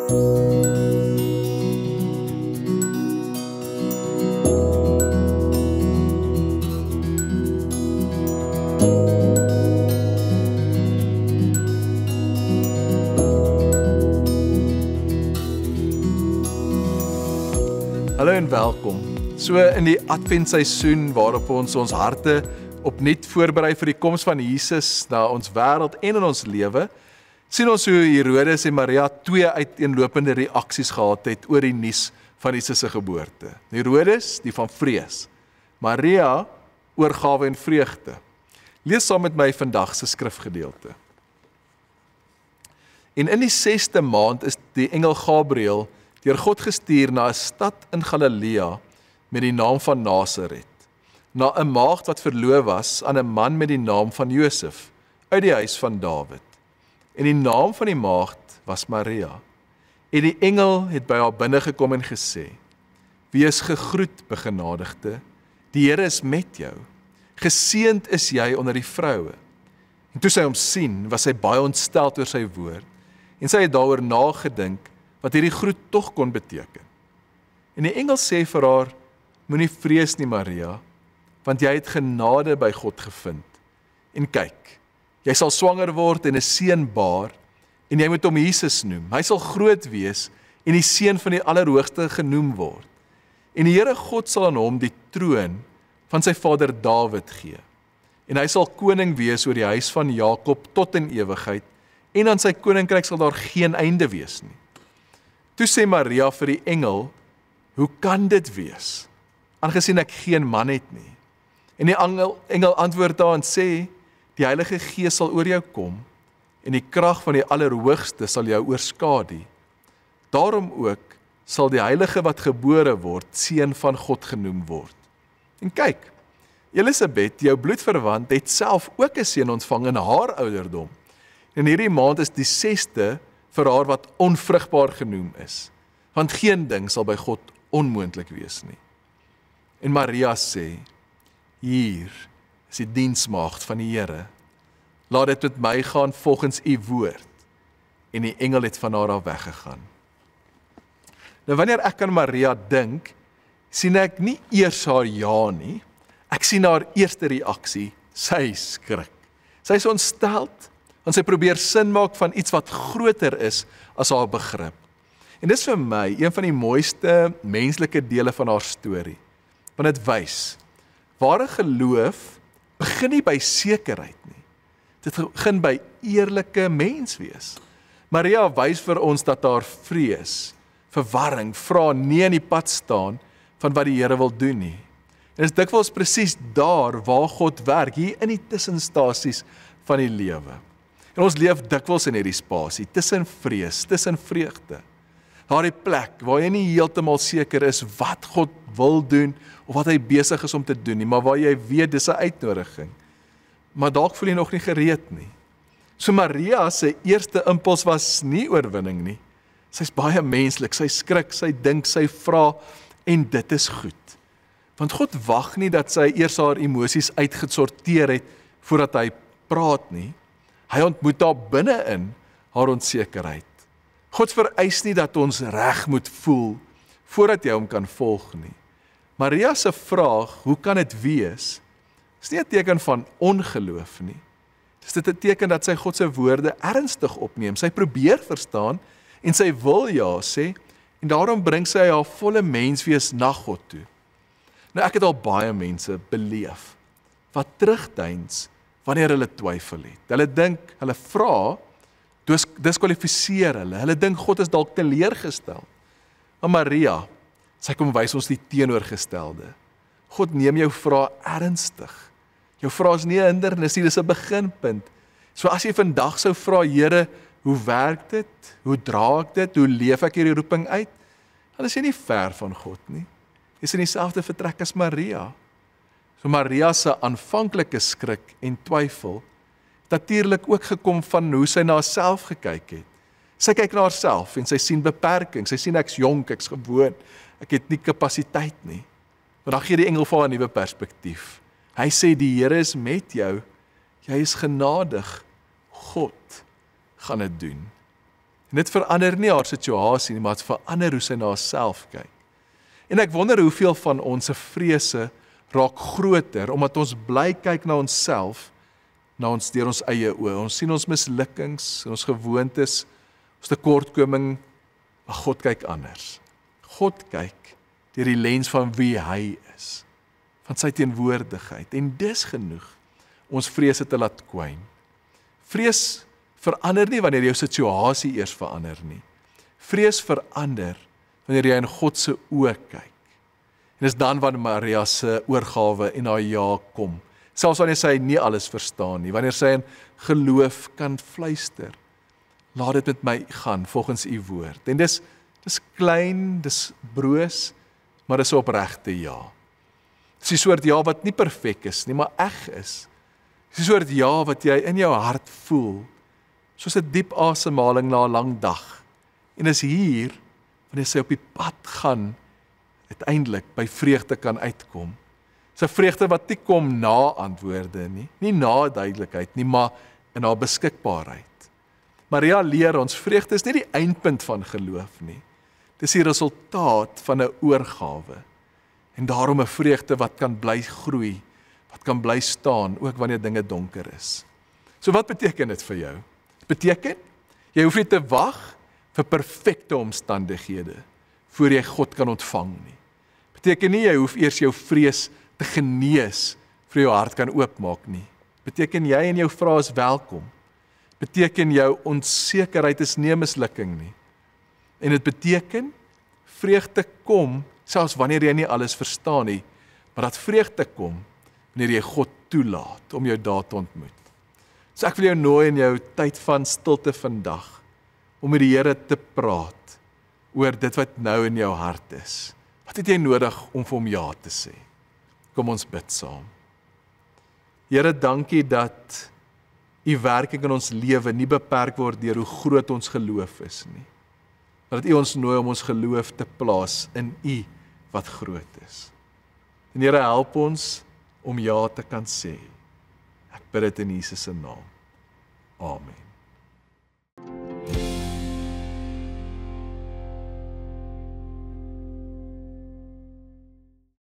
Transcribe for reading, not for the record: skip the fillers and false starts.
Hallo en welkom. So in die adventseisoen waarop ons harte opnuut voorberei vir die koms van Jesus na ons wêreld en in ons lewe, sien ons hoe Herodes en Maria twee uiteenlopende reaksies gehad het oor die nuus van Jesus se geboorte. Herodes, die van vrees. Maria, oorgawe en vreugde. Lees saam met my vandag se skrifgedeelte. En in die 6de maand is die engel Gabriël deur God gestuur na 'n stad in Galilea met die naam van Nasaret, na 'n maagd wat verloof was aan 'n man met die naam van Josef, uit die huis van Dawid. En die naam van die maagd was Maria. En die engel het by haar binne gekom en gesê: Wees gegroet, begenadigde, die Here is met jou. Geseënd is jy onder die vroue. En toe sy hom sien, was sy baie ontstel oor sy woord, en sy het daaroor nagedink wat hierdie groet tog kon beteken. En die engel sê vir haar: Moenie vrees nie, Maria, want jy het genade by God gevind. En kyk, jy sal swanger word en 'n seun baar, en jy moet hom Jesus noem. Hy sal groot wees en die seun van die Allerhoogste genoem word. En die Here God sal aan hom die troon van sy vader Dawid gee. En hy sal koning wees oor die huis van Jakob tot in ewigheid, en aan sy koninkryk sal daar geen einde wees nie. Toe sê Maria vir die engel: Hoe kan dit wees, aangesien ek geen man het nie? En die engel antwoord haar en sê: Die Heilige Gees sal oor jou kom, en die krag van die Allerhoogste sal jou oorskadu. Daarom ook sal die Heilige wat gebore word, seun van God genoem word. En kyk, Elisabeth, jou bloedverwant, het self ook 'n seun ontvang in haar ouderdom. En hierdie maand is die 6de vir haar wat onvrugbaar genoem is, want geen ding sal by God onmoontlik wees nie. En Maria sê: Hier is die diensmaagd van die Here. Laat dit met my gaan volgens u woord. En die engel het van haar af weggegaan. Nou wanneer ek aan Maria dink, sien ek nie eers haar ja nie. Ek sien haar eerste reaksie: sy skrik. Sy is ontsteld, want sy probeer sin maak van iets wat groter is as haar begrip. En dis vir my een van die mooiste menslike dele van haar storie. Want dit wys, ware geloof begin nie by sekerheid nie. Dit begin by eerlike menswees. Maria wys vir ons dat haar vrees, verwarring, vra nie in die pad staan van wat die Here wil doen nie. En dit is dikwels presies daar waar God werk, hier in die tussenstasies van die lewe. En ons leef dikwels in hierdie spasie, tussen vrees, tussen vreugde. Daardie plek waar jy nie heeltemal seker is wat God wil doen, of wat hy besig is om te doen nie, maar waar jy weet dis 'n uitnodiging. Maar dalk voel jy nog nie gereed nie. So Maria se eerste impuls was nie oorwinning nie. Sy's baie menslik, sy skrik, sy dink, sy vra, en dit is goed. Want God wag nie dat sy eers haar emosies uitgesorteer het voordat hy praat nie. Hy ontmoet daar binne-in haar onsekerheid. God vereis nie dat ons reg moet voel voordat jy hom kan volg nie. Maria se vraag, hoe kan dit wees, is nie 'n teken van ongeloof nie. Dis dit 'n teken dat sy God se woorde ernstig opneem. Sy probeer verstaan en sy wil ja sê, en daarom bring sy haar volle menswees na God toe. Nou ek het al baie mense beleef wat terugdeins wanneer hulle twyfel het. Hulle dink, hulle vra, diskwalifiseer hulle. Hulle dink God is dalk teleurgestel. Maar Maria, sy kom wys ons die teenoorgestelde. God neem jou vrae ernstig. Jou vrae is nie 'n hindernis nie, dis 'n beginpunt. So as jy vandag sou vra, Here, hoe werk dit? Hoe dra ek dit? Hoe leef ek hierdie roeping uit? Dan is jy nie ver van God nie. Jy is in dieselfde vertrek as Maria. So Maria se aanvanklike skrik en twyfel het natuurlik ook gekom van hoe sy na haarself gekyk het. Sy kyk na haarself en sy sien beperking. Sy sien ek's jonk, ek's gewoon, ek het nie kapasiteit nie. Maar dan gee die engel vir haar 'n nuwe perspektief. Hy sê die Here is met jou. Jy is genadig. God gaan dit doen. En dit verander nie haar situasie nie, maar dit verander hoe sy na haarself kyk. En ek wonder hoeveel van ons se vrese raak groter, omdat ons bly kyk na onsself, na ons deur ons eie oë. Ons sien ons mislukkings, ons gewoontes, ons tekortkoming, maar God kyk anders. God kyk deur die lens van wie hy is, van sy teenwoordigheid, en dis genoeg ons vrese te laat kwyn. Vrees verander nie wanneer jou situasie eers verander nie. Vrees verander wanneer jy in God se oë kyk. En dis dan wanneer Maria se oorgawe en haar ja kom. Selfs wanneer sy nie alles verstaan nie, wanneer sy in geloof kan fluister. Laat dit met my gaan volgens u woord. En dis klein, dis broos, maar dis 'n opregte ja. Dis 'n soort ja wat nie perfek is nie, maar eg is. Dis 'n soort ja wat jy in jou hart voel, soos 'n diep asemhaling na 'n lang dag. En is hier, wanneer sy op die pad gaan, uiteindelik by vreugde kan uitkom. Dis 'n vreugde wat nie kom na antwoorde nie na duidelikheid nie, maar in haar beskikbaarheid. Maria leer ons, vreugde is nie die eindpunt van geloof nie. Dis die resultaat van 'n oorgawe. En daarom 'n vreugde wat kan bly groei, wat kan bly staan, ook wanneer dinge donker is. So wat beteken dit vir jou? Dit beteken, jy hoef nie te wag vir perfekte omstandighede, voor jy God kan ontvang nie. Beteken nie, jy hoef eers jou vrees te genees, vir jou hart kan oopmaak nie. Beteken jy en jou vrae is welkom. Beteken jou onsekerheid is nie 'n mislukking nie. En dit beteken, vreugde kom, selfs wanneer jy nie alles verstaan nie, maar dat vreugde kom, wanneer jy God toelaat om jou daar te ontmoet. So ek wil jou nooi in jou tyd van stilte vandag, om met die Here te praat, oor dit wat nou in jou hart is. Wat het jy nodig om vir hom ja te sê? Kom ons bid saam. Here, dankie dat u werking in ons lewe nie beperk word deur hoe groot ons geloof is nie. Maar dat u ons nooi om ons geloof te plaas in u wat groot is. En Here, help ons om ja te kan sê. Ek bid dit in Jesus se naam. Amen.